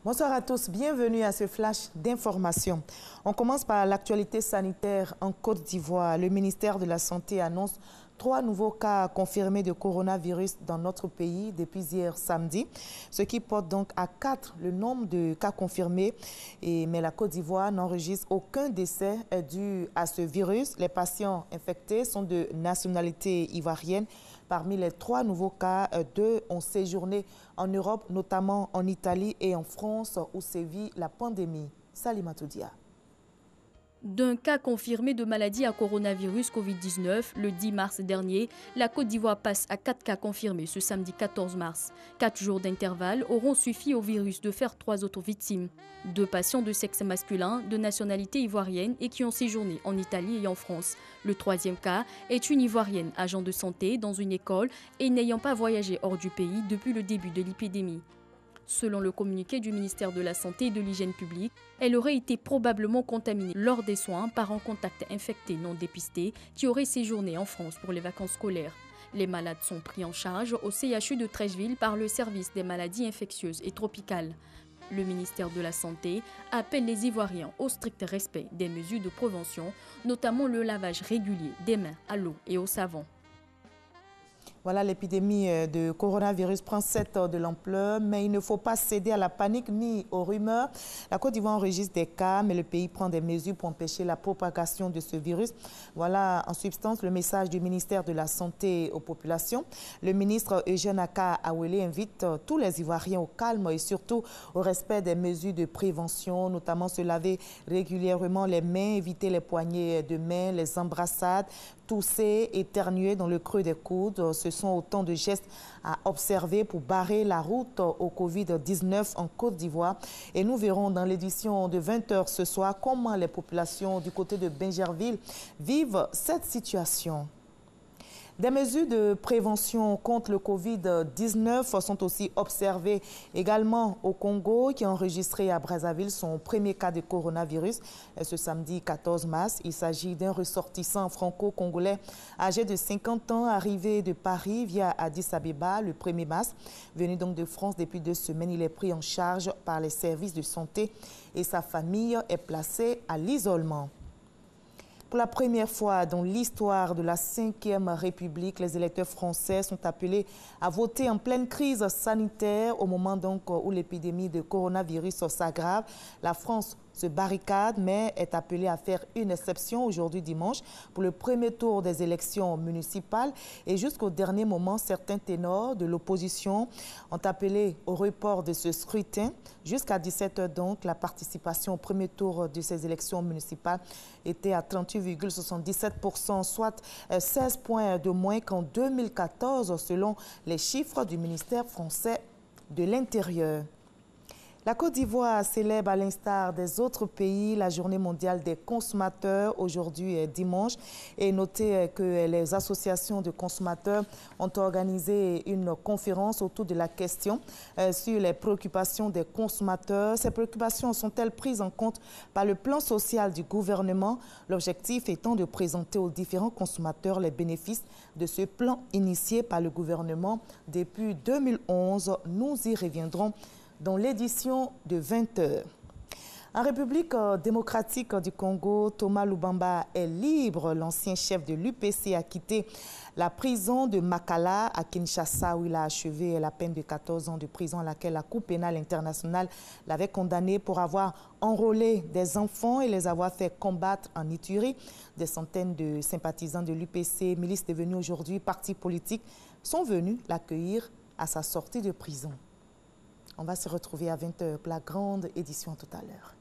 Bonsoir à tous, bienvenue à ce flash d'information. On commence par l'actualité sanitaire en Côte d'Ivoire. Le ministère de la Santé annonce 3 nouveaux cas confirmés de coronavirus dans notre pays depuis hier samedi, ce qui porte donc à 4 le nombre de cas confirmés. Mais la Côte d'Ivoire n'enregistre aucun décès dû à ce virus. Les patients infectés sont de nationalité ivoirienne. Parmi les 3 nouveaux cas, 2 ont séjourné en Europe, notamment en Italie et en France, où sévit la pandémie. Salimatou Dia. D'un cas confirmé de maladie à coronavirus Covid-19, le 10 mars dernier, la Côte d'Ivoire passe à 4 cas confirmés ce samedi 14 mars. 4 jours d'intervalle auront suffi au virus de faire 3 autres victimes. 2 patients de sexe masculin, de nationalité ivoirienne et qui ont séjourné en Italie et en France. Le 3e cas est une Ivoirienne, agent de santé dans une école et n'ayant pas voyagé hors du pays depuis le début de l'épidémie. Selon le communiqué du ministère de la Santé et de l'Hygiène publique, elle aurait été probablement contaminée lors des soins par un contact infecté non dépisté qui aurait séjourné en France pour les vacances scolaires. Les malades sont pris en charge au CHU de Trècheville par le service des maladies infectieuses et tropicales. Le ministère de la Santé appelle les Ivoiriens au strict respect des mesures de prévention, notamment le lavage régulier des mains à l'eau et au savon. Voilà, l'épidémie de coronavirus prend de l'ampleur, mais il ne faut pas céder à la panique ni aux rumeurs. La Côte d'Ivoire enregistre des cas, mais le pays prend des mesures pour empêcher la propagation de ce virus. Voilà, en substance, le message du ministère de la Santé aux populations. Le ministre Eugène Aka Awele invite tous les Ivoiriens au calme et surtout au respect des mesures de prévention, notamment se laver régulièrement les mains, éviter les poignées de main, les embrassades, tousser, éternuer dans le creux des coudes. Ce sont autant de gestes à observer pour barrer la route au Covid-19 en Côte d'Ivoire. Et nous verrons dans l'édition de 20h ce soir comment les populations du côté de Bingerville vivent cette situation. Des mesures de prévention contre le Covid-19 sont aussi observées également au Congo, qui a enregistré à Brazzaville son premier cas de coronavirus ce samedi 14 mars. Il s'agit d'un ressortissant franco-congolais âgé de 50 ans, arrivé de Paris via Addis Abeba le 1er mars. Venu donc de France depuis 2 semaines, il est pris en charge par les services de santé et sa famille est placée à l'isolement. Pour la première fois dans l'histoire de la 5e République, les électeurs français sont appelés à voter en pleine crise sanitaire au moment donc où l'épidémie de coronavirus s'aggrave. La France se barricade, mais est appelée à faire une exception aujourd'hui dimanche pour le premier tour des élections municipales. Et jusqu'au dernier moment, certains ténors de l'opposition ont appelé au report de ce scrutin. Jusqu'à 17h donc, la participation au premier tour de ces élections municipales était à 38,77%, soit 16 points de moins qu'en 2014, selon les chiffres du ministère français de l'Intérieur. La Côte d'Ivoire célèbre à l'instar des autres pays la journée mondiale des consommateurs aujourd'hui dimanche. Et notez que les associations de consommateurs ont organisé une conférence autour de la question sur les préoccupations des consommateurs. Ces préoccupations sont-elles prises en compte par le plan social du gouvernement? L'objectif étant de présenter aux différents consommateurs les bénéfices de ce plan initié par le gouvernement depuis 2011. Nous y reviendrons dans l'édition de 20h. En République démocratique du Congo, Thomas Lubamba est libre. L'ancien chef de l'UPC a quitté la prison de Makala à Kinshasa où il a achevé la peine de 14 ans de prison à laquelle la Cour pénale internationale l'avait condamné pour avoir enrôlé des enfants et les avoir fait combattre en Ituri. Des centaines de sympathisants de l'UPC, milice devenue aujourd'hui parti politique, sont venus l'accueillir à sa sortie de prison. On va se retrouver à 20h pour la grande édition tout à l'heure.